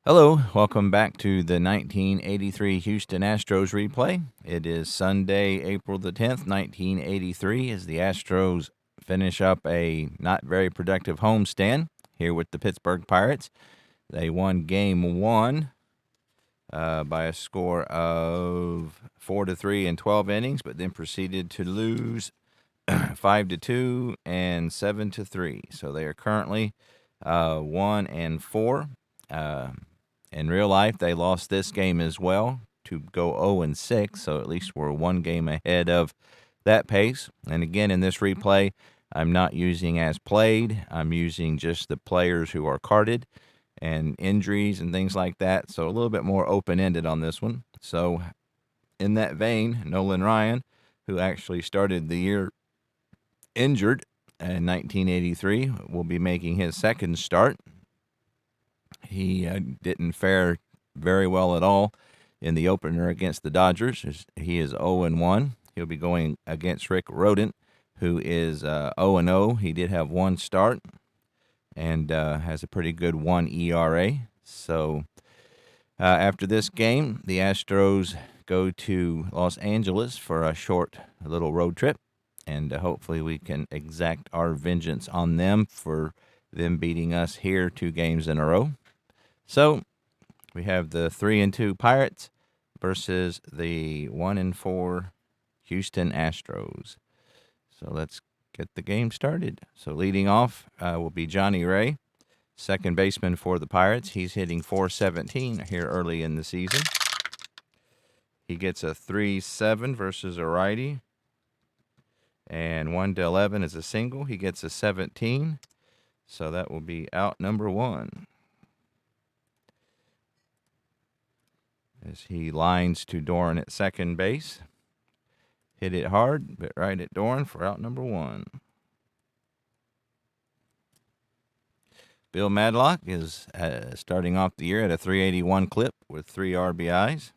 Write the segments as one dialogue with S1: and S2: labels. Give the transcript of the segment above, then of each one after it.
S1: Hello, welcome back to the 1983 Houston Astros replay. It is Sunday, April the 10th, 1983, as the Astros finish up a not very productive homestand here with the Pittsburgh Pirates. They won game one by a score of 4-3 in 12 innings, but then proceeded to lose 5-2 and 7-3. So they are currently 1-4. In real life, they lost this game as well to go 0-6, so at least we're one game ahead of that pace. And again, in this replay, I'm not using as played. I'm using just the players who are carded and injuries and things like that, so a little bit more open-ended on this one. So in that vein, Nolan Ryan, who actually started the year injured in 1983, will be making his second start. He didn't fare very well at all in the opener against the Dodgers. He is 0-1. He'll be going against Rick Rodent, who is 0-0. He did have one start and has a pretty good 1 ERA. So after this game, the Astros go to Los Angeles for a short little road trip, and hopefully we can exact our vengeance on them for them beating us here 2 games in a row. So we have the 3-2 Pirates versus the 1-4 Houston Astros. So let's get the game started. So leading off will be Johnny Ray, second baseman for the Pirates. He's hitting .417 here early in the season. He gets a 3-7 versus a righty, and 1-11 is a single. He gets a 17, so that will be out number 1. As he lines to Doran at second base. Hit it hard, but right at Doran for out number 1. Bill Madlock is starting off the year at a .381 clip with 3 RBIs.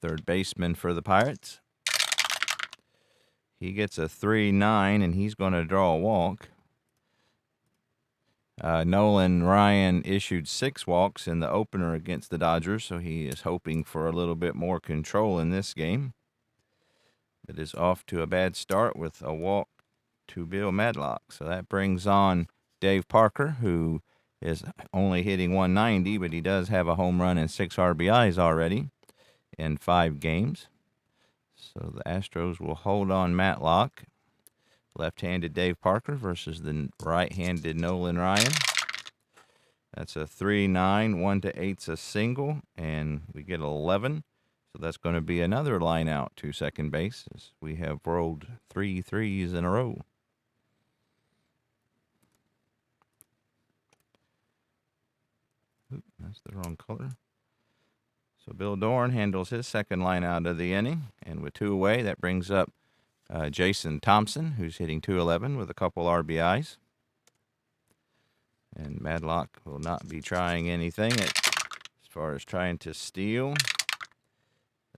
S1: Third baseman for the Pirates. He gets a 3-9, and he's going to draw a walk. Nolan Ryan issued 6 walks in the opener against the Dodgers, so he is hoping for a little bit more control in this game. It is off to a bad start with a walk to Bill Madlock. So that brings on Dave Parker, who is only hitting .190, but he does have a home run and 6 RBIs already in 5 games. So the Astros will hold on Matlock. Left-handed Dave Parker versus the right-handed Nolan Ryan. That's a 3-9, 1-8's a single, and we get 11. So that's going to be another line out to second base, as we have rolled 3 threes in a row. Oop, that's the wrong color. So Bill Doran handles his second line out of the inning, and with 2 away, that brings up Jason Thompson, who's hitting .211 with a couple RBIs. And Madlock will not be trying anything as far as trying to steal.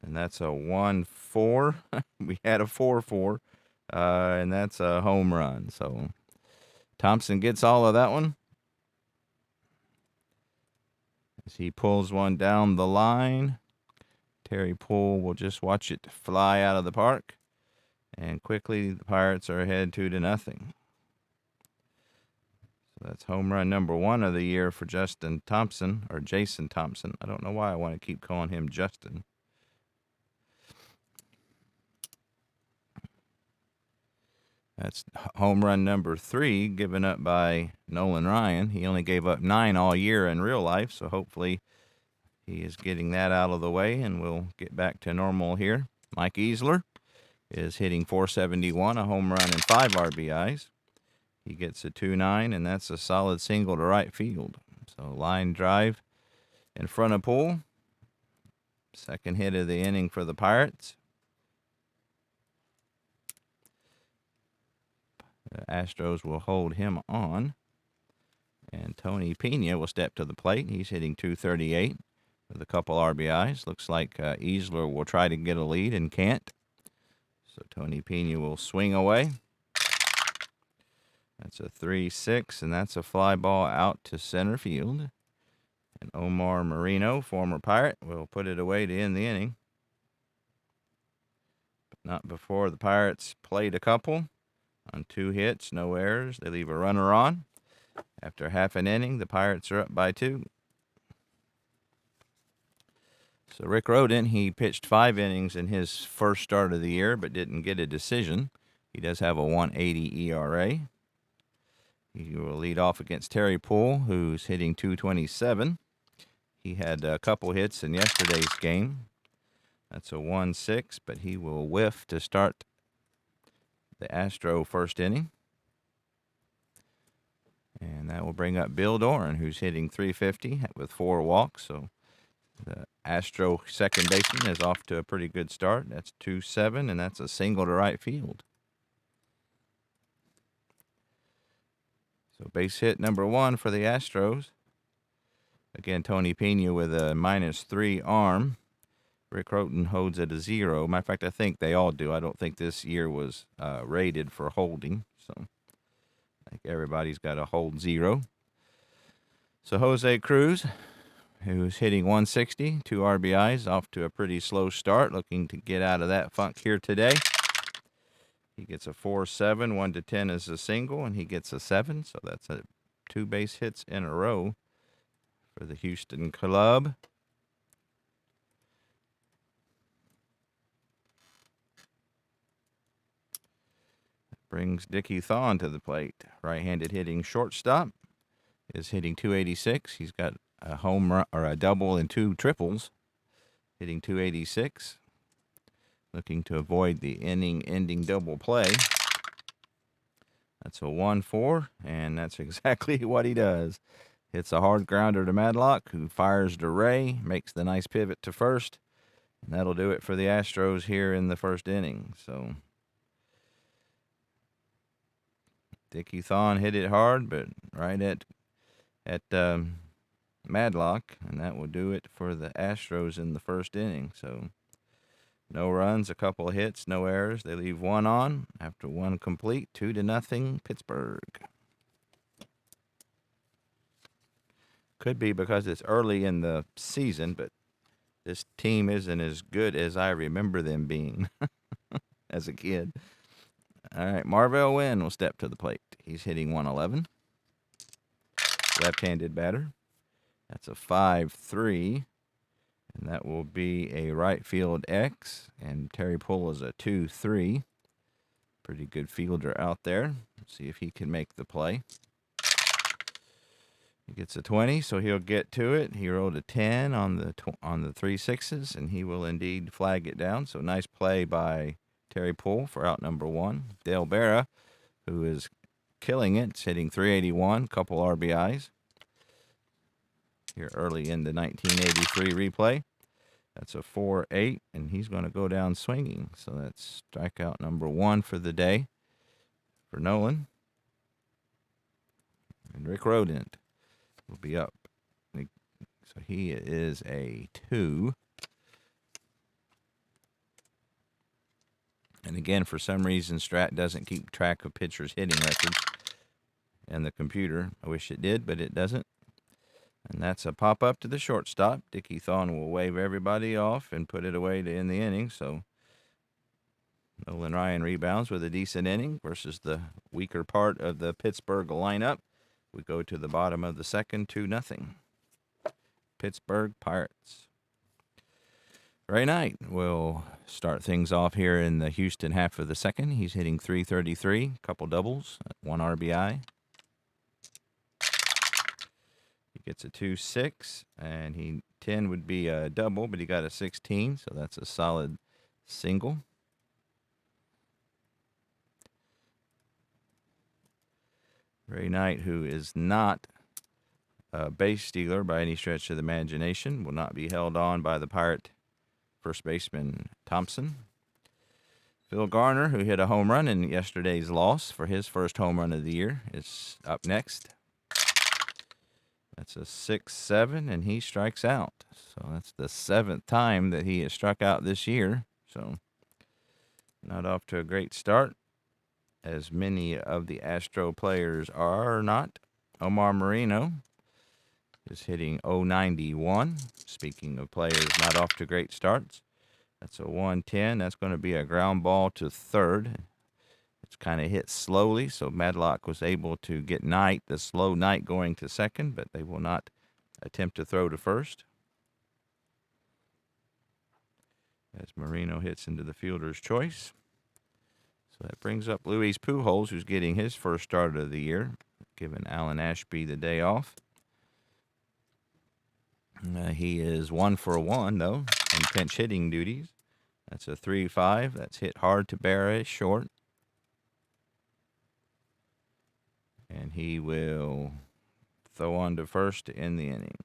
S1: And that's a 1-4. We had a 4-4, and that's a home run. So Thompson gets all of that one. As he pulls one down the line, Terry Poole will just watch it fly out of the park. And quickly, the Pirates are ahead 2-0. So that's home run number 1 of the year for Justin Thompson, or Jason Thompson. I don't know why I want to keep calling him Justin. That's home run number 3 given up by Nolan Ryan. He only gave up 9 all year in real life, so hopefully he is getting that out of the way, and we'll get back to normal here. Mike Easler is hitting .471, a home run and 5 RBIs. He gets a 2-9, and that's a solid single to right field. So line drive in front of Poole. Second hit of the inning for the Pirates. The Astros will hold him on. And Tony Pena will step to the plate. He's hitting .238 with a couple RBIs. Looks like Easler will try to get a lead and can't. So Tony Pena will swing away. That's a 3-6, and that's a fly ball out to center field. And Omar Marino, former Pirate, will put it away to end the inning. But not before the Pirates played a couple on 2 hits, no errors. They leave a runner on. After half an inning, the Pirates are up by 2. So Rick Rodent, he pitched 5 innings in his first start of the year, but didn't get a decision. He does have a 1.80 ERA. He will lead off against Terry Poole, who's hitting .227. He had a couple hits in yesterday's game. That's a 1-6, but he will whiff to start the Astro first inning. And that will bring up Bill Doran, who's hitting .350 with 4 walks. So the Astro second baseman is off to a pretty good start. That's 2-7, and that's a single to right field. So base hit number 1 for the Astros. Again, Tony Pena with a -3 arm. Rick Rodent holds at a 0. Matter of fact, I think they all do. I don't think this year was rated for holding. So I think everybody's got a hold 0. So Jose Cruz, who's hitting .160, 2 RBIs, off to a pretty slow start, looking to get out of that funk here today. He gets a 4-7, 1-10 is a single, and he gets a 7. So that's 2 base hits in a row for the Houston club. Brings Dickie Thon to the plate. Right-handed hitting shortstop is hitting .286. He's got a home run or a double and 2 triples, hitting .286. Looking to avoid the inning-ending double play. That's a 1-4, and that's exactly what he does. Hits a hard grounder to Madlock, who fires to Ray, makes the nice pivot to first, and that'll do it for the Astros here in the first inning. So Dickie Thon hit it hard, but right at Madlock, and that will do it for the Astros in the first inning. So no runs, a couple of hits, no errors. They leave 1 on after 1 complete, 2-0 Pittsburgh. Could be because it's early in the season, but this team isn't as good as I remember them being as a kid. All right, Marvell Wynn will step to the plate. He's hitting .111. Left-handed batter. That's a 5-3. And that will be a right field X. And Terry Poole is a 2-3. Pretty good fielder out there. Let's see if he can make the play. He gets a 20, so he'll get to it. He rolled a 10 on the 3 6s, and he will indeed flag it down. So nice play by Terry Poole for out number 1. Dale Berra, who is killing it, it's hitting .381, couple RBIs. Here early in the 1983 replay. That's a 4-8, and he's going to go down swinging. So that's strikeout number 1 for the day for Nolan. And Rick Rodent will be up. So he is a 2. And again, for some reason, Strat doesn't keep track of pitchers' hitting records in the computer. I wish it did, but it doesn't. And that's a pop-up to the shortstop. Dickie Thon will wave everybody off and put it away to end the inning. So Nolan Ryan rebounds with a decent inning versus the weaker part of the Pittsburgh lineup. We go to the bottom of the second, 2-0. Pittsburgh Pirates. Ray Knight will start things off here in the Houston half of the second. He's hitting .333, couple doubles, 1 RBI. He gets a 2-6, and 10 would be a double, but he got a 16, so that's a solid single. Ray Knight, who is not a base stealer by any stretch of the imagination, will not be held on by the Pirate first baseman Thompson. Phil Garner, who hit a home run in yesterday's loss for his first home run of the year, is up next. That's a 6-7, and he strikes out. So that's the 7th time that he has struck out this year. So not off to a great start. as many of the Astro players are not. Omar Moreno is hitting .091. Speaking of players not off to great starts, that's a 110. That's going to be a ground ball to third. It's kind of hit slowly, so Madlock was able to get Knight, the slow Knight, going to second, but they will not attempt to throw to first. As Moreno hits into the fielder's choice. So that brings up Luis Pujols, who's getting his first start of the year, giving Alan Ashby the day off. He is 1 for 1, though, in pinch hitting duties. That's a 3-5. That's hit hard to Barra, short. And he will throw on to first to end the inning.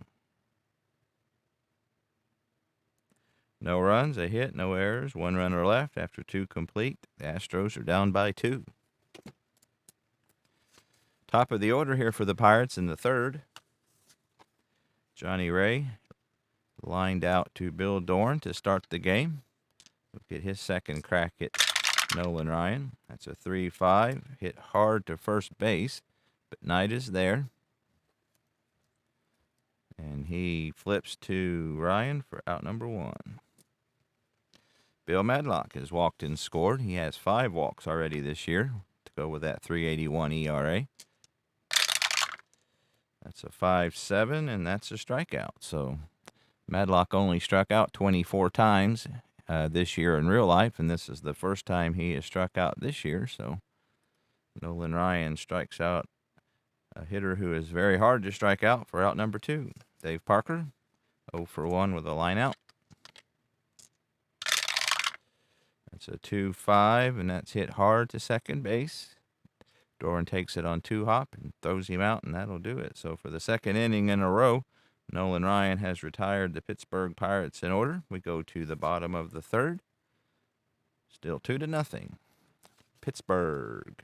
S1: No runs, a hit, no errors, 1 runner left after 2 complete. The Astros are down by 2. Top of the order here for the Pirates in the third. Johnny Ray lined out to Bill Dorn to start the game. We'll get his second crack at Nolan Ryan. That's a 3-5. Hit hard to first base, but Knight is there. And he flips to Ryan for out number 1. Bill Madlock has walked and scored. He has 5 walks already this year to go with that 3.81 ERA. That's a 5-7, and that's a strikeout. So Madlock only struck out 24 times this year in real life, and this is the first time he has struck out this year. So Nolan Ryan strikes out a hitter who is very hard to strike out for out number 2. Dave Parker, 0 for 1 with a line out. That's a 2-5, and that's hit hard to second base. Doran takes it on 2-hop and throws him out, and that'll do it. So for the second inning in a row, Nolan Ryan has retired the Pittsburgh Pirates in order. We go to the bottom of the third. Still 2-0. Pittsburgh.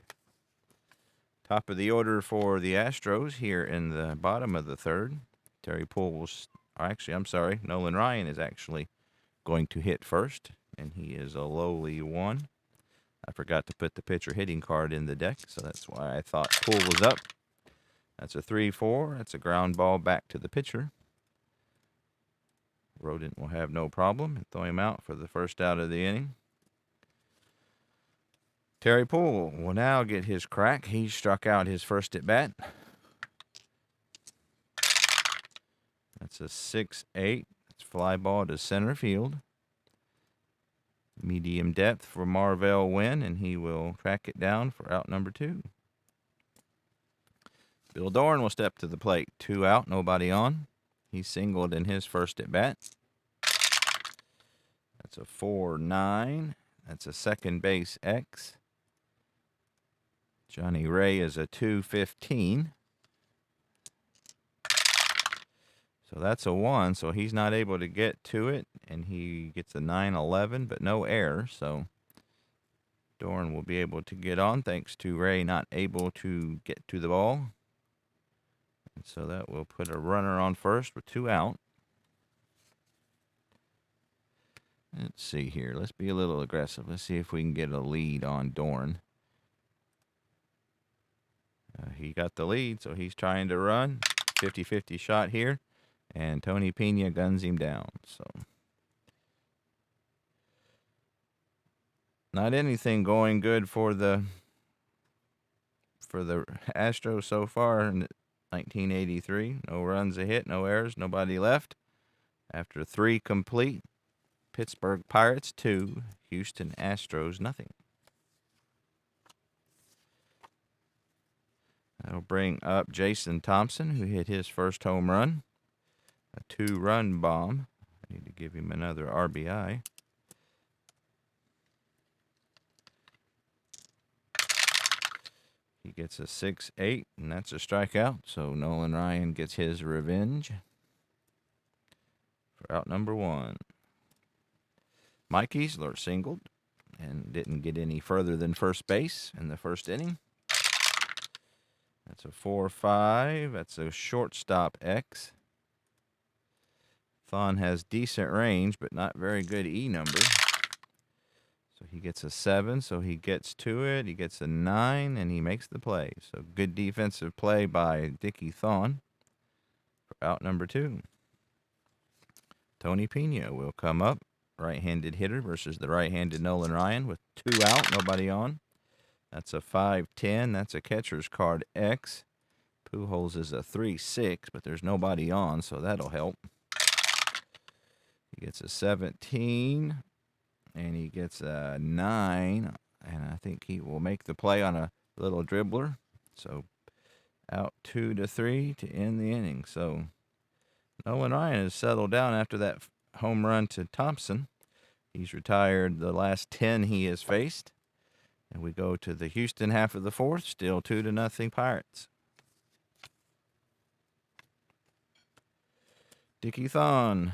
S1: Top of the order for the Astros here in the bottom of the third. Terry Pujols, Nolan Ryan is actually going to hit first, and he is a lowly 1. I forgot to put the pitcher hitting card in the deck, so that's why I thought Poole was up. That's a 3-4. That's a ground ball back to the pitcher. Rodent will have no problem and throw him out for the first out of the inning. Terry Poole will now get his crack. He struck out his first at bat. That's a 6-8. It's fly ball to center field. Medium depth for Marvell Wynn, and he will track it down for out number 2. Bill Dorn will step to the plate. 2 out, nobody on. He singled in his first at bat. That's a 4-9. That's a second base X. Johnny Ray is a 2-15. So that's a 1, so he's not able to get to it, and he gets a 9-11, but no error, so Dorn will be able to get on thanks to Ray not able to get to the ball. And so that will put a runner on first with 2 out. Let's see here. Let's be a little aggressive. Let's see if we can get a lead on Dorn. He got the lead, so he's trying to run. 50-50 shot here. And Tony Pena guns him down. So not anything going good for the Astros so far in 1983. No runs, a hit, no errors, nobody left. After 3 complete, Pittsburgh Pirates 2, Houston Astros nothing. That'll bring up Jason Thompson, who hit his first home run. A 2-run bomb. I need to give him another RBI. He gets a 6-8, and that's a strikeout. So Nolan Ryan gets his revenge for out number 1. Mike Easler singled and didn't get any further than first base in the first inning. That's a 4-5. That's a shortstop X. Thon has decent range, but not very good E number. So he gets a 7, so he gets to it. He gets a 9, and he makes the play. So good defensive play by Dickie Thon for out number 2. Tony Pena will come up. Right-handed hitter versus the right-handed Nolan Ryan with 2 out, nobody on. That's a 5-10. That's a catcher's card X. Pujols is a 3-6, but there's nobody on, so that'll help. He gets a 17, and he gets a 9, and I think he will make the play on a little dribbler. So out 2-3 to end the inning. So Nolan Ryan has settled down after that home run to Thompson. He's retired the last 10 he has faced. And we go to the Houston half of the 4th, still 2-0 Pirates. Dickie Thon.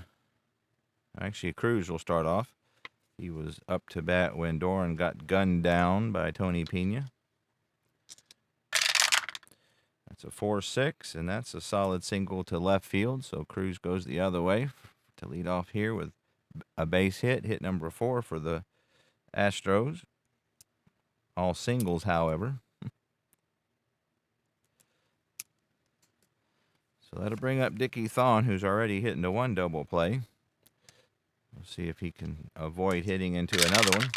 S1: Actually, Cruz will start off. He was up to bat when Doran got gunned down by Tony Pena. That's a 4-6, and that's a solid single to left field. So Cruz goes the other way to lead off here with a base hit number 4 for the Astros. All singles, however. So that'll bring up Dickie Thon, who's already hitting the 1 double play. We'll see if he can avoid hitting into another one.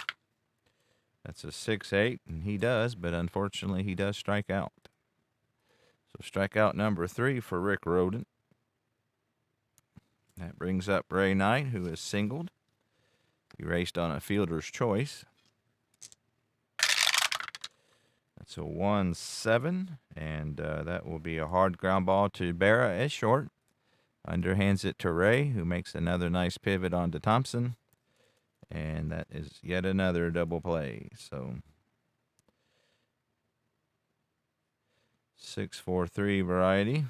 S1: That's a 6-8, and he does, but unfortunately he does strike out. So strikeout number 3 for Rick Rodent. That brings up Ray Knight, who is singled. He raced on a fielder's choice. That's a 1-7, and that will be a hard ground ball to Berra as short. Underhands it to Ray, who makes another nice pivot onto Thompson. And that is yet another double play. So 6-4-3 variety.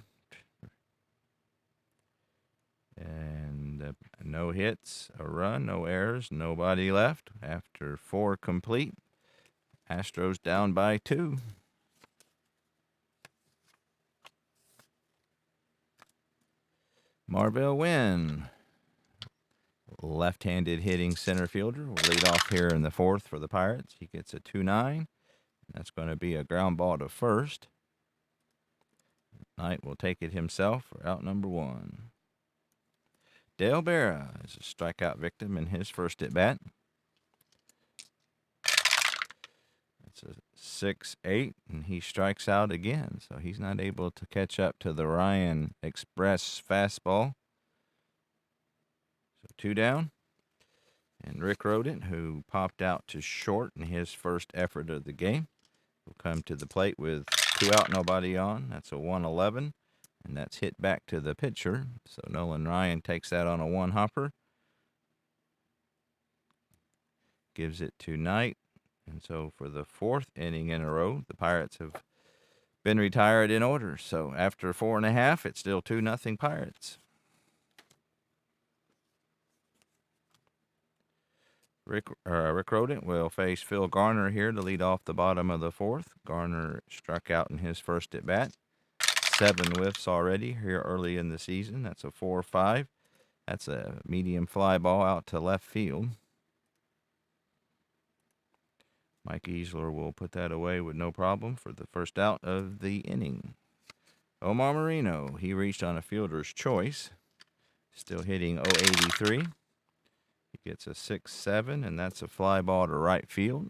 S1: And no hits, a run, no errors, nobody left after 4 complete. Astros down by 2. Marvell Wynn, left-handed hitting center fielder, will lead off here in the 4th for the Pirates. He gets a 2-9. That's going to be a ground ball to first. Knight will take it himself for out number 1. Dale Berra is a strikeout victim in his first at-bat. That's a 6-8, and he strikes out again, so he's not able to catch up to the Ryan Express fastball. So 2 down. And Rick Rodent, who popped out to short in his first effort of the game, will come to the plate with 2 out, nobody on. That's a 1-11, and that's hit back to the pitcher. So Nolan Ryan takes that on a 1-hopper. Gives it to Knight. And so for the 4th inning in a row, the Pirates have been retired in order. So after 4.5, it's still 2-0 Pirates. Rick Rodent will face Phil Garner here to lead off the bottom of the 4th. Garner struck out in his first at-bat. 7 whiffs already here early in the season. That's a 4-5. That's a medium fly ball out to left field. Mike Easler will put that away with no problem for the first out of the inning. Omar Marino, he reached on a fielder's choice. Still hitting .083. He gets a 6-7, and that's a fly ball to right field.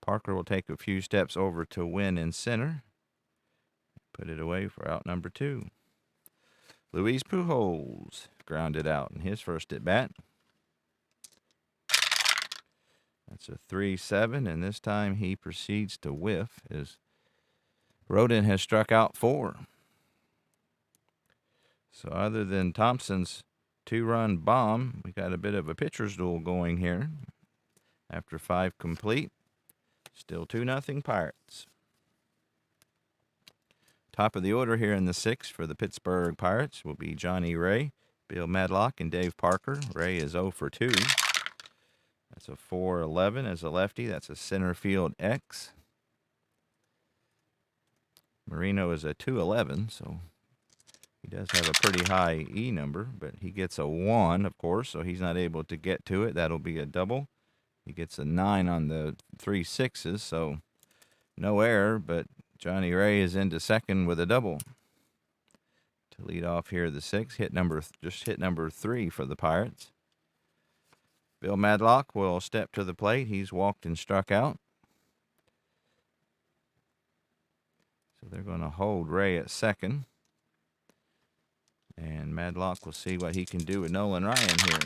S1: Parker will take a few steps over to Win in center. Put it away for out number 2. Luis Pujols grounded out in his first at-bat. That's a 3-7, and this time he proceeds to whiff as Rodent has struck out 4. So other than Thompson's 2-run bomb, we got a bit of a pitcher's duel going here. After 5 complete, still 2-0 Pirates. Top of the order here in the 6th for the Pittsburgh Pirates will be Johnny Ray, Bill Madlock, and Dave Parker. Ray is 0 for 2. That's a 4-11 as a lefty. That's a center field X. Marino is a 2-11, so he does have a pretty high E number, but he gets a 1, of course, so he's not able to get to it. That'll be a double. He gets a 9 on the 3 6s, so no error, but Johnny Ray is into second with a double. To lead off here, the 6 just hit number 3 for the Pirates. Bill Madlock will step to the plate. He's walked and struck out. So they're going to hold Ray at second. And Madlock will see what he can do with Nolan Ryan here.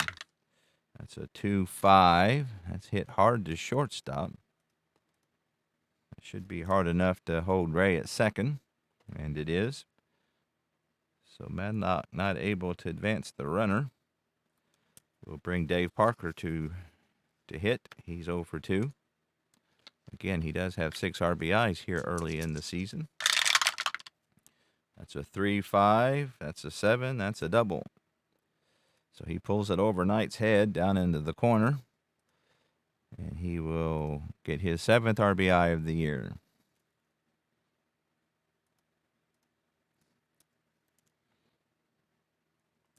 S1: That's a 2-5. That's hit hard to shortstop. It should be hard enough to hold Ray at second, and it is. So Madlock not able to advance the runner. We'll bring Dave Parker to hit. He's 0 for 2. Again, he does have 6 RBIs here early in the season. That's a 3-5. That's a 7. That's a double. So he pulls it over Knight's head down into the corner. And he will get his 7th RBI of the year.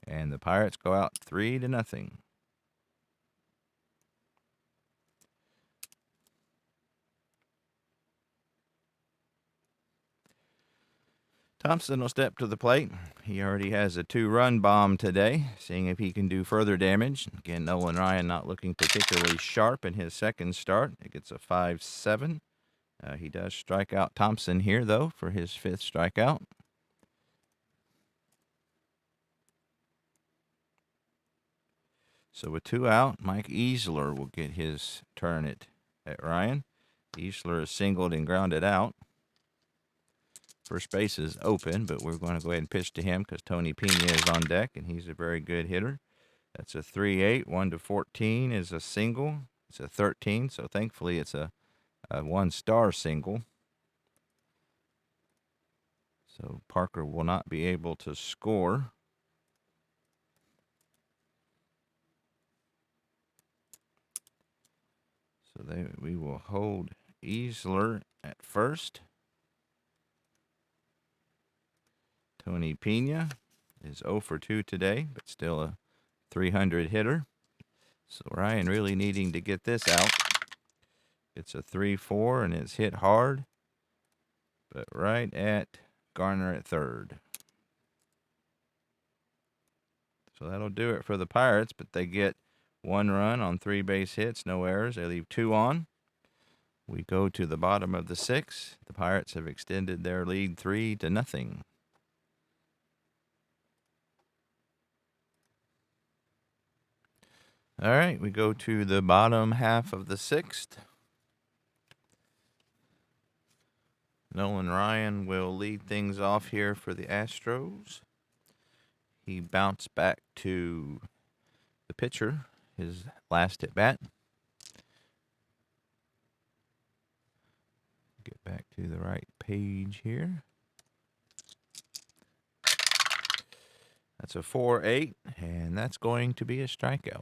S1: And the Pirates go out 3-0. Thompson will step to the plate. He already has a 2-run bomb today, seeing if he can do further damage. Again, Nolan Ryan not looking particularly sharp in his second start. It gets a 5-7. He does strike out Thompson here, though, for his 5th strikeout. So with 2 out, Mike Easler will get his turn at Ryan. Easler is singled and grounded out. First base is open, but we're going to go ahead and pitch to him because Tony Pena is on deck, and he's a very good hitter. That's a 3-8. 1-14 is a single. It's a 13, so thankfully it's a 1-star single. So Parker will not be able to score. So we will hold Easler at first. Tony Pena is 0 for 2 today, but still a 300 hitter. So Ryan really needing to get this out. It's a 3-4, and it's hit hard, but right at Garner at third. So that'll do it for the Pirates, but they get 1 run on 3 base hits, no errors. They leave 2 on. We go to the bottom of the 6th. The Pirates have extended their lead 3-0. All right, we go to the bottom half of the 6th. Nolan Ryan will lead things off here for the Astros. He bounced back to the pitcher, his last at bat. Get back to the right page here. That's a 4-8, and that's going to be a strikeout.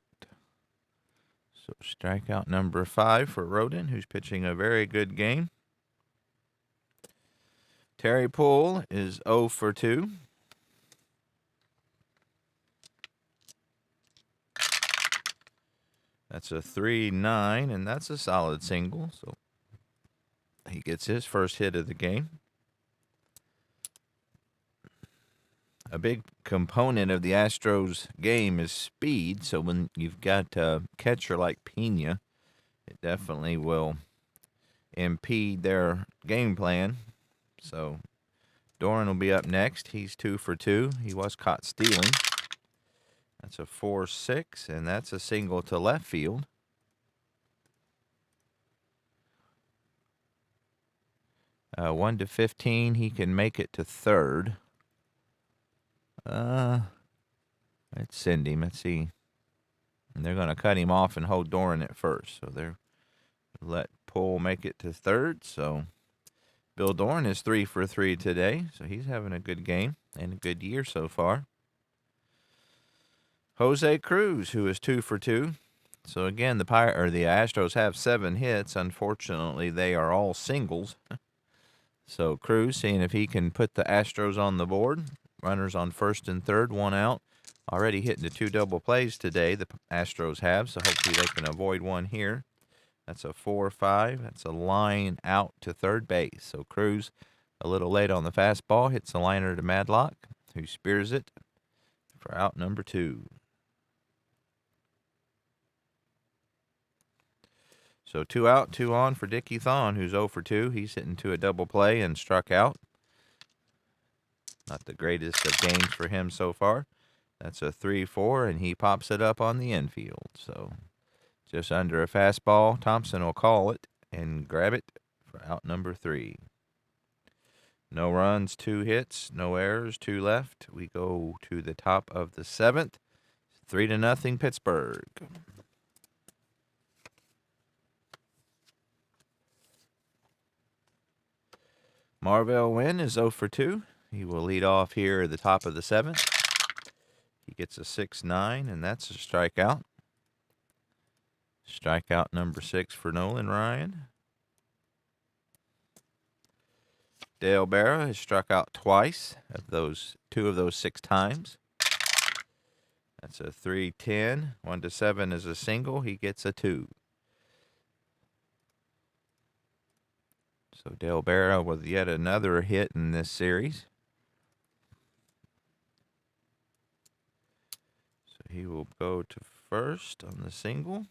S1: So strikeout number 5 for Rodin, who's pitching a very good game. Terry Poole is 0 for 2. That's a 3-9, and that's a solid single. So he gets his first hit of the game. A big component of the Astros game is speed, so when you've got a catcher like Pena, it definitely will impede their game plan. So Doran will be up next. He's 2 for 2. He was caught stealing. That's a 4-6, and that's a single to left field. 1-15, he can make it to third. Let's send him. Let's see. And they're going to cut him off and hold Doran at first. So they're let Poole make it to third. So Bill Doran is 3 for 3 today. So he's having a good game and a good year so far. Jose Cruz, who is 2 for 2. So again, the Astros have 7 hits. Unfortunately, they are all singles. So Cruz seeing if he can put the Astros on the board. Runners on first and third, 1 out. Already hitting the 2 double plays today, the Astros have, so hopefully they can avoid one here. That's a 4-5. That's a line out to third base. So Cruz a little late on the fastball, hits the liner to Madlock, who spears it for out number 2. So 2 out, 2 on for Dickie Thon, who's 0 for 2. He's hitting to a double play and struck out. Not the greatest of games for him so far. That's a 3-4, and he pops it up on the infield. So just under a fastball. Thompson will call it and grab it for out number 3. No runs, 2 hits, no errors, 2 left. We go to the top of the 7th. 3-0 Pittsburgh. Marvell Wynn is 0 for 2. He will lead off here at the top of the 7th. He gets a 6-9, and that's a strikeout. Strikeout number 6 for Nolan Ryan. Dale Berra has struck out twice of those 2 of those 6 times. That's a 3-10. 1-7 is a single. He gets a 2. So Dale Berra with yet another hit in this series. So he will go to first on the single.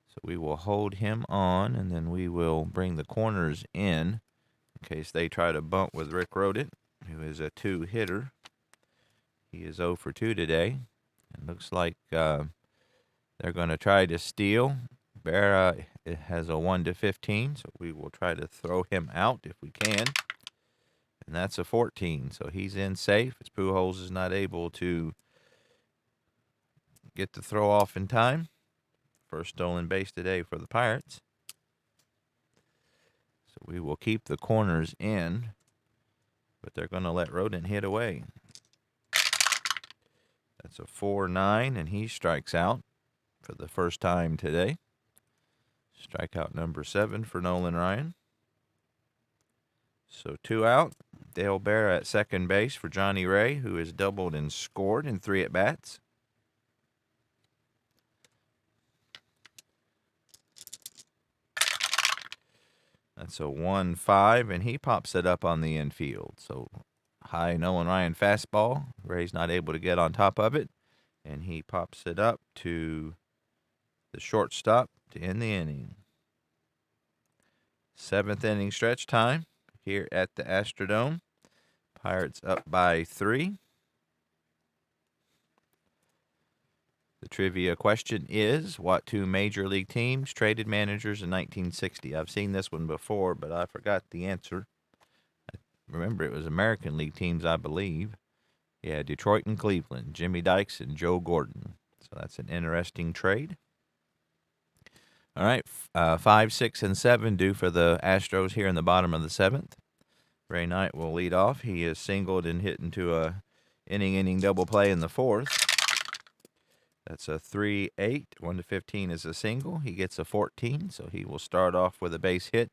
S1: So we will hold him on, and then we will bring the corners in case they try to bunt with Rick Rodent, who is a 2-hitter. He is 0 for 2 today. It looks like they're going to try to steal. Berra has a 1-15, so we will try to throw him out if we can. And that's a 14, so he's in safe as Pujols is not able to get the throw off in time. First stolen base today for the Pirates. So we will keep the corners in, but they're going to let Rodent hit away. That's a 4-9, and he strikes out for the first time today. Strikeout number 7 for Nolan Ryan. So 2 out. Dale Berra at second base for Johnny Ray, who has doubled and scored in 3 at-bats. That's a 1-5, and he pops it up on the infield. So high Nolan Ryan fastball. Ray's not able to get on top of it, and he pops it up to the shortstop to end the inning. 7th inning stretch time here at the Astrodome. Pirates up by 3. The trivia question is, what 2 major league teams traded managers in 1960? I've seen this one before, but I forgot the answer. I remember it was American League teams, I believe. Yeah, Detroit and Cleveland, Jimmy Dykes and Joe Gordon. So that's an interesting trade. All right, 5, 6, and 7 due for the Astros here in the bottom of the 7th. Ray Knight will lead off. He is singled and hit into a inning double play in the 4th. That's a 3-8. 1-15 is a single. He gets a 14, so he will start off with a base hit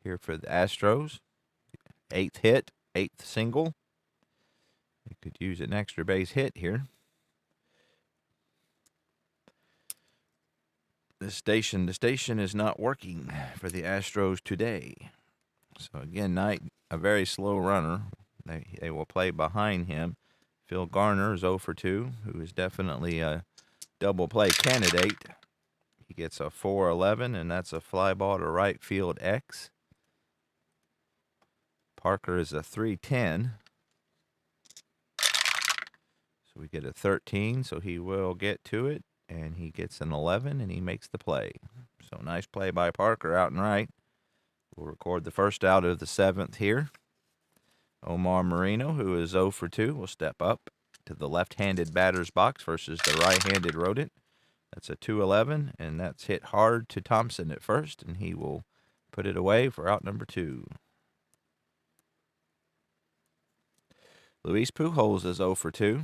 S1: here for the Astros. 8th hit, 8th single. He could use an extra base hit here. The station is not working for the Astros today. So again, Knight, a very slow runner. They will play behind him. Phil Garner is 0 for 2, who is definitely a double play candidate. He gets a 4-11, and that's a fly ball to right field X. Parker is a 3-10. So we get a 13, so he will get to it, and he gets an 11, and he makes the play. So nice play by Parker out and right. We'll record the first out of the 7th here. Omar Moreno, who is 0 for 2, will step up to the left-handed batter's box versus the right-handed Rodent. That's a 2-11, and that's hit hard to Thompson at first, and he will put it away for out number 2. Luis Pujols is 0 for 2.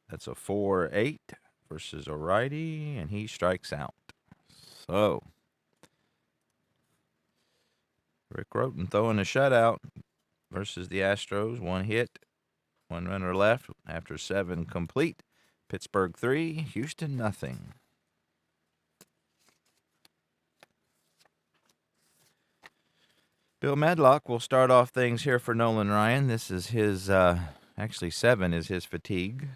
S1: That's a 4-8 versus a righty, and he strikes out. So Rick Rodent throwing a shutout versus the Astros. 1 hit, 1 runner left after 7 complete. Pittsburgh 3, Houston nothing. Bill Medlock will start off things here for Nolan Ryan. This is his, actually 7 is his fatigue.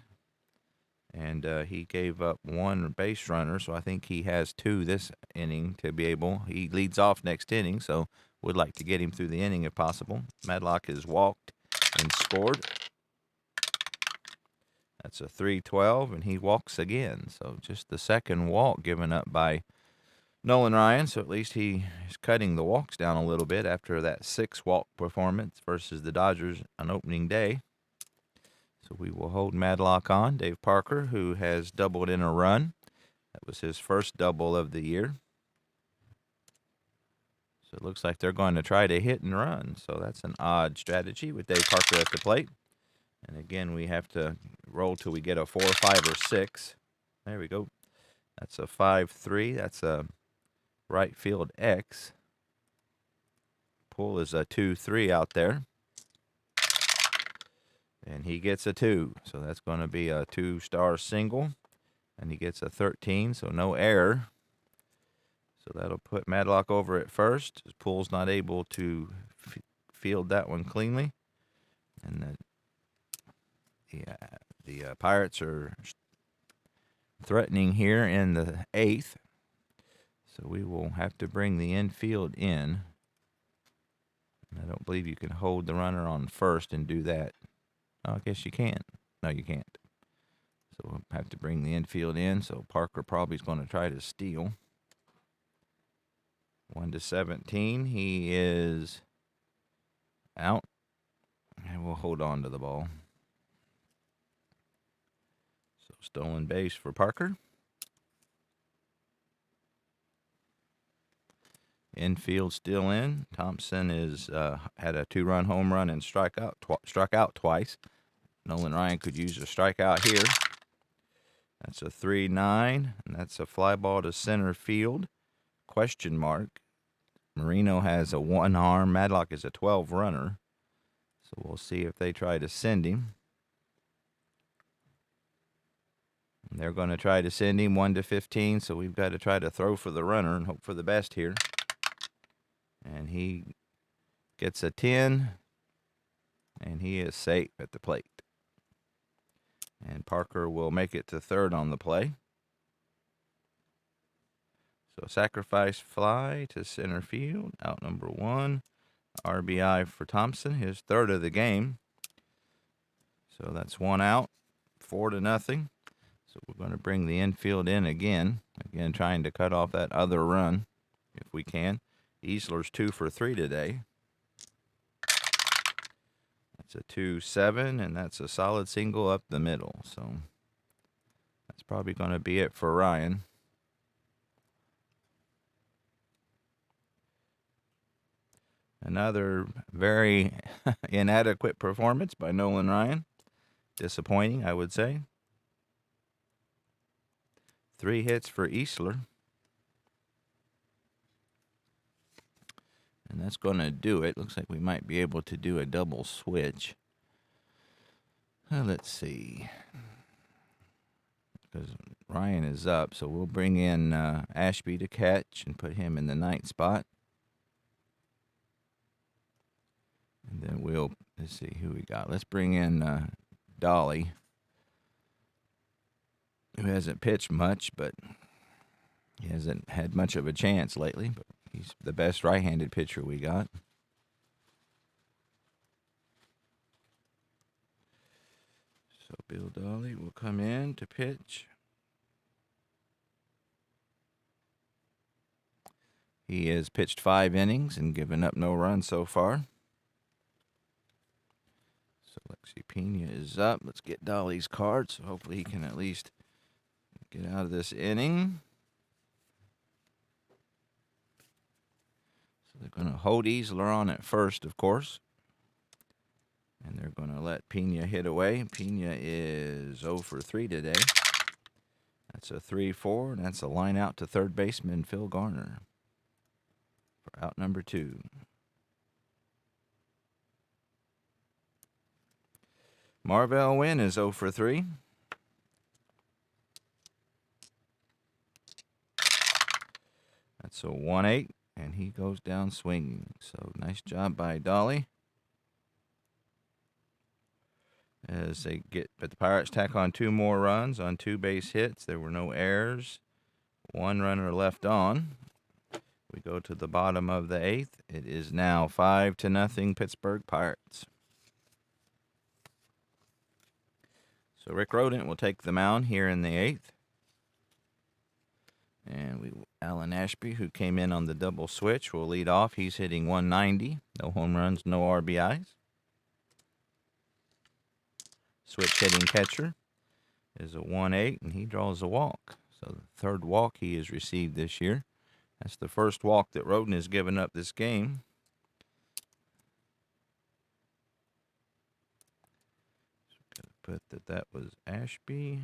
S1: And he gave up 1 base runner, so I think he has 2 this inning to be able. He leads off next inning, so would like to get him through the inning if possible. Medlock has walked and scored. That's a 3-12, and he walks again. So just the second walk given up by Nolan Ryan, so at least he is cutting the walks down a little bit after that 6-walk performance versus the Dodgers on opening day. So we will hold Medlock on. Dave Parker, who has doubled in a run. That was his first double of the year. So it looks like they're going to try to hit and run. So that's an odd strategy with Dave Parker at the plate. And again, we have to roll till we get a 4, 5, or 6. There we go. That's a 5-3. That's a right field X. Pull is a 2-3 out there. And he gets a 2. So that's going to be a 2-star single. And he gets a 13, so no error. So that'll put Medlock over at first. His Pool's not able to field that one cleanly. And the Pirates are threatening here in the 8th. So we will have to bring the infield in. I don't believe you can hold the runner on first and do that. Oh, I guess you can. No, you can't. So we'll have to bring the infield in. So Parker probably is going to try to steal. 1-17. He is out. And we'll hold on to the ball. So stolen base for Parker. Infield still in. Thompson is had a 2-run home run and struck out twice. Nolan Ryan could use a strikeout here. That's a 3-9, and that's a fly ball to center field. Question mark. Marino has a 1 arm. Medlock is a 12 runner. So we'll see if they try to send him. And they're going to try to send him 1-15, so we've got to try to throw for the runner and hope for the best here. And he gets a 10, and he is safe at the plate. And Parker will make it to third on the play. So sacrifice fly to center field, out number 1. RBI for Thompson, his 3rd of the game. So that's 1 out, 4-0. So we're going to bring the infield in again. Again, trying to cut off that other run if we can. Easler's 2 for 3 today. That's a 2-7, and that's a solid single up the middle. So that's probably going to be it for Ryan. Another very inadequate performance by Nolan Ryan. Disappointing, I would say. 3 hits for Easler. And that's going to do it. Looks like we might be able to do a double switch. Let's see. Because Ryan is up, so we'll bring in Ashby to catch and put him in the 9th spot. And then let's see who we got. Let's bring in Dolly, who hasn't pitched much, but he hasn't had much of a chance lately. But he's the best right-handed pitcher we got. So Bill Dolly will come in to pitch. He has pitched 5 innings and given up no runs so far. So Lexi Pena is up. Let's get Dolly's card, so hopefully he can at least get out of this inning. So they're going to hold Easler on at first, of course. And they're going to let Pena hit away. Pena is 0 for 3 today. That's a 3-4, and that's a line out to third baseman Phil Garner for out number 2. Marvell Wynn is 0 for 3. That's a 1-8, and he goes down swinging. So nice job by Dolly. As they but the Pirates tack on 2 more runs on 2 base hits. There were no errors. 1 runner left on. We go to the bottom of the 8th. It is now 5-0 Pittsburgh Pirates. So Rick Rodent will take the mound here in the 8th. And Alan Ashby, who came in on the double switch, will lead off. He's hitting 190. No home runs, no RBIs. Switch hitting catcher is a 1-8, and he draws a walk. So the 3rd walk he has received this year. That's the first walk that Rodent has given up this game. So put that was Ashby.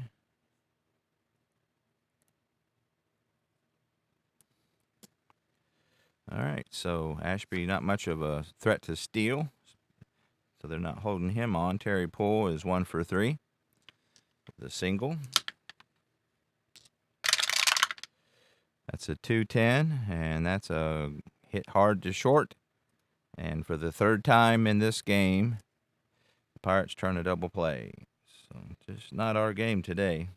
S1: All right, so Ashby not much of a threat to steal, so they're not holding him on. Terry Poole is 1 for 3 with a single. That's a 2-10, and that's a hit hard to short. And for the 3rd time in this game, the Pirates turn a double play. So just not our game today.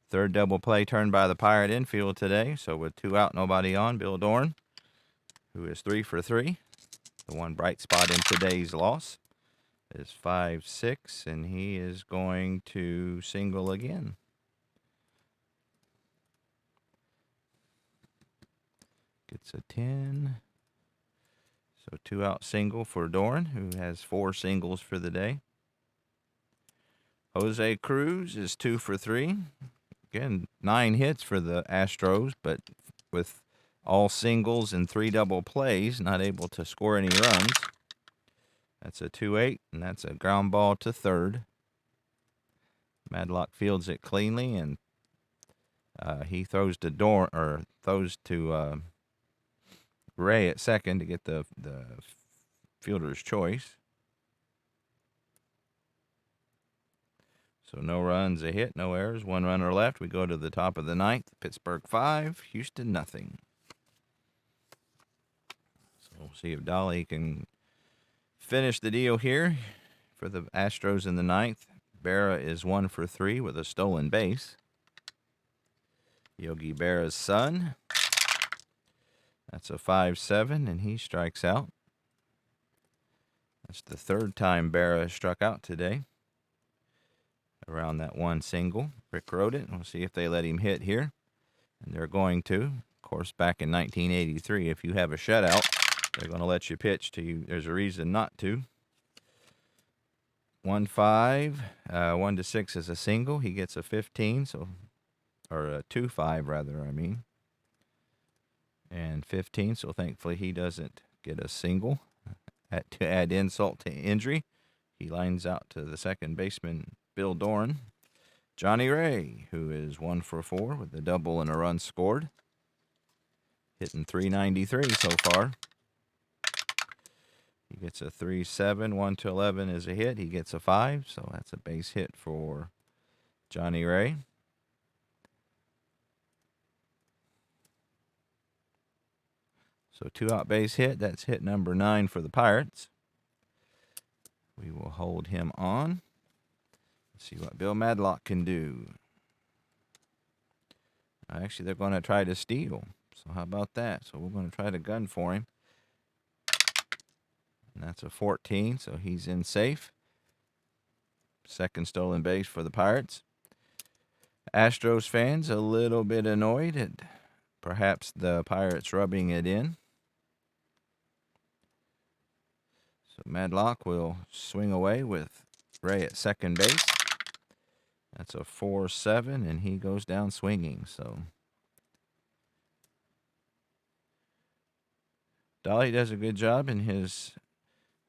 S1: Third double play turned by the Pirate infield today. So with 2 out, nobody on, Bill Dorn, who is 3 for 3. The one bright spot in today's loss is 5-6, and he is going to single again. Gets a 10. So 2 out single for Dorn, who has 4 singles for the day. Jose Cruz is 2 for 3. Again, 9 hits for the Astros, but with all singles and 3 double plays, not able to score any runs. That's a 2-8, and that's a ground ball to 3rd. Madlock fields it cleanly, and he throws to Ray at second to get the fielder's choice. So no runs, a hit, no errors, 1 runner left. We go to the top of the 9th. Pittsburgh 5, Houston nothing. So we'll see if Dolly can finish the deal here for the Astros in the 9th. Berra is 1 for 3 with a stolen base. Yogi Berra's son. That's a 5-7, and he strikes out. That's the 3rd time Berra has struck out today. Around that 1 single. Rick Rodent, we'll see if they let him hit here. And they're going to. Of course, back in 1983, if you have a shutout, they're going to let you pitch to you. There's a reason not to. 1-5, 1-6 is a single. He gets a 15, or a 2-5 rather, I mean. And 15, so thankfully he doesn't get a single. To add insult to injury, he lines out to the second baseman, Bill Dorn. Johnny Ray, who is 1 for 4 with a double and a run scored. Hitting .393 so far. He gets a 3-7, 1-11 is a hit. He gets a 5, so that's a base hit for Johnny Ray. So 2 out base hit. That's hit number 9 for the Pirates. We will hold him on. Let's see what Bill Madlock can do. Actually, they're going to try to steal. So how about that? So we're going to try to gun for him. And that's a 14, so he's in safe. Second stolen base for the Pirates. Astros fans a little bit annoyed at perhaps the Pirates rubbing it in. So Madlock will swing away with Ray at second base. That's a 4-7, and he goes down swinging. So Dolly does a good job in his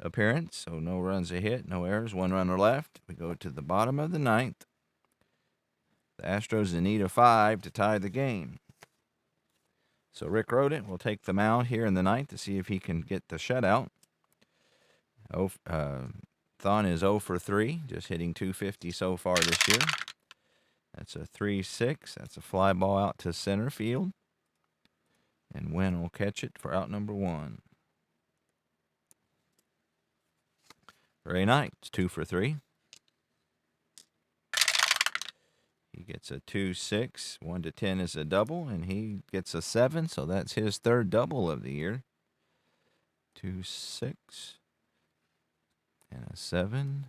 S1: appearance. So no runs a hit, no errors, 1 runner left. We go to the bottom of the 9th. The Astros in need of 5 to tie the game. So Rick Rodent will take the mound here in the 9th to see if he can get the shutout. Thon is 0 for 3, just hitting .250 so far this year. That's a 3-6. That's a fly ball out to center field. And Wynn will catch it for out number 1. Ray Knight's 2 for 3. He gets a 2-6. 1 to 10 is a double, and he gets a 7, so that's his 3rd double of the year. 2-6 and a 7.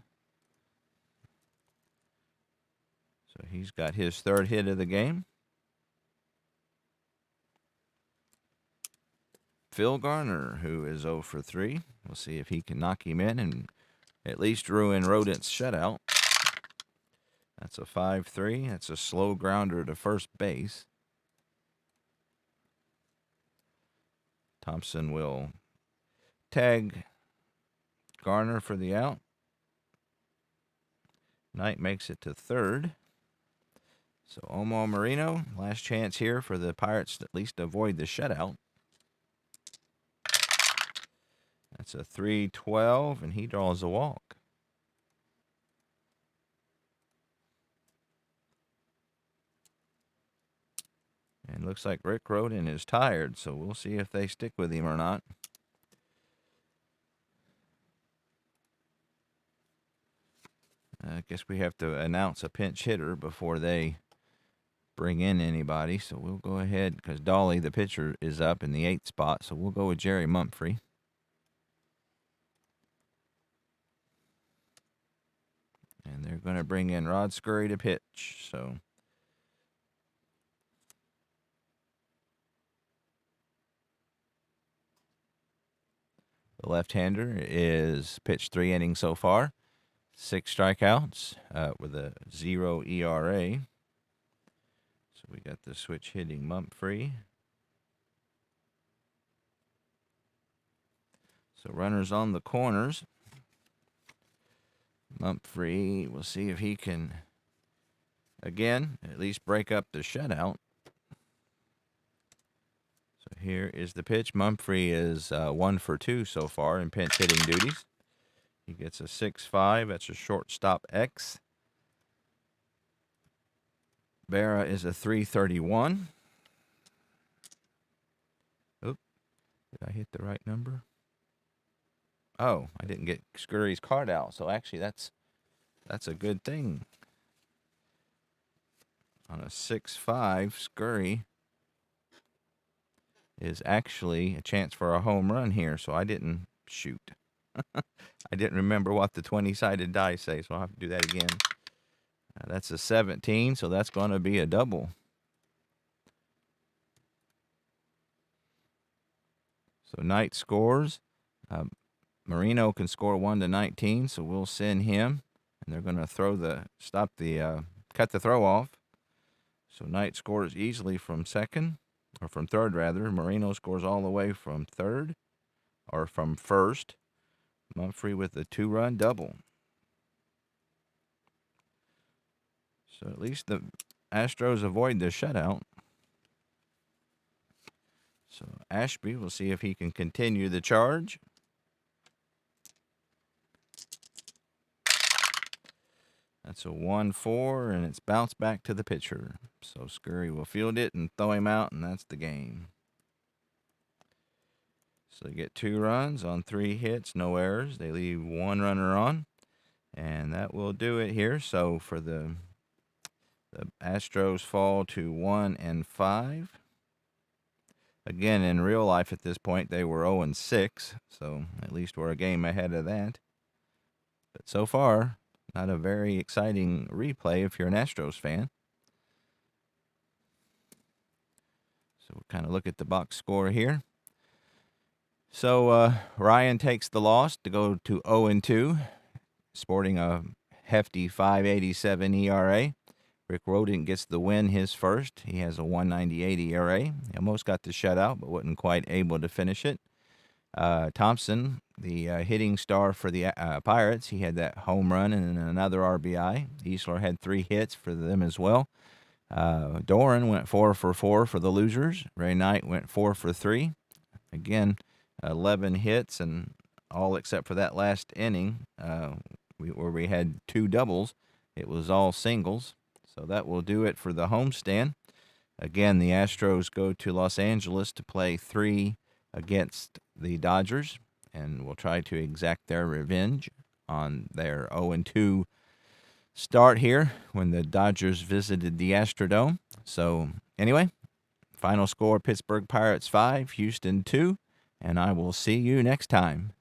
S1: So he's got his 3rd hit of the game. Phil Garner, who is 0 for 3. We'll see if he can knock him in and at least ruin Rodent's shutout. That's a 5-3. That's a slow grounder to first base. Thompson will tag Garner for the out. Knight makes it to 3rd. So Omar Marino, last chance here for the Pirates to at least avoid the shutout. That's a 3-12, and he draws a walk. And looks like Rick Rodent is tired, so we'll see if they stick with him or not. I guess we have to announce a pinch hitter before they bring in anybody. So we'll go ahead, because Dolly, the pitcher, is up in the 8th spot. So we'll go with Jerry Mumphrey. And they're going to bring in Rod Scurry to pitch. So the left-hander is pitched 3 innings so far. 6 strikeouts with a 0 ERA. So we got the switch hitting Mumphrey. So runners on the corners. Mumphrey, we'll see if he can, again, at least break up the shutout. So here is the pitch. Mumphrey is 1 for 2 so far in pinch hitting duties. He gets a 6-5. That's a shortstop X. Berra is a 331. Oop. Did I hit the right number? Oh, I didn't get Scurry's card out. So actually that's a good thing. On a 6-5, Scurry is actually a chance for a home run here. So I didn't shoot. I didn't remember what the 20-sided die say, so I'll have to do that again. That's a 17, so that's going to be a double. So Knight scores. Marino can score 1 to 19, so we'll send him. And they're going to cut the throw off. So Knight scores easily from 2nd, or from 3rd rather. Marino scores all the way from 3rd, or from 1st. Mumphrey with a 2-run double. So at least the Astros avoid the shutout. So Ashby, we'll see if he can continue the charge. That's a 1-4, and it's bounced back to the pitcher. So Scurry will field it and throw him out, and that's the game. So they get 2 runs on 3 hits, no errors. They leave 1 runner on, and that will do it here. So for the Astros fall to 1-5. Again, in real life at this point, they were 0-6, so at least we're a game ahead of that. But so far, not a very exciting replay if you're an Astros fan. So we'll kind of look at the box score here. So Ryan takes the loss to go to 0-2, sporting a hefty 5.87 ERA. Rick Rodent gets the win, his first. He has a 1.98 ERA. He almost got the shutout, but wasn't quite able to finish it. Thompson, the hitting star for the Pirates, he had that home run and another RBI. Easler had 3 hits for them as well. Doran went 4 for 4 for the losers. Ray Knight went 4 for 3. Again, 11 hits, and all except for that last inning where we had 2 doubles. It was all singles. So that will do it for the homestand. Again, the Astros go to Los Angeles to play 3 against the Dodgers, and will try to exact their revenge on their 0-2 start here when the Dodgers visited the Astrodome. So anyway, final score, Pittsburgh Pirates 5, Houston 2, and I will see you next time.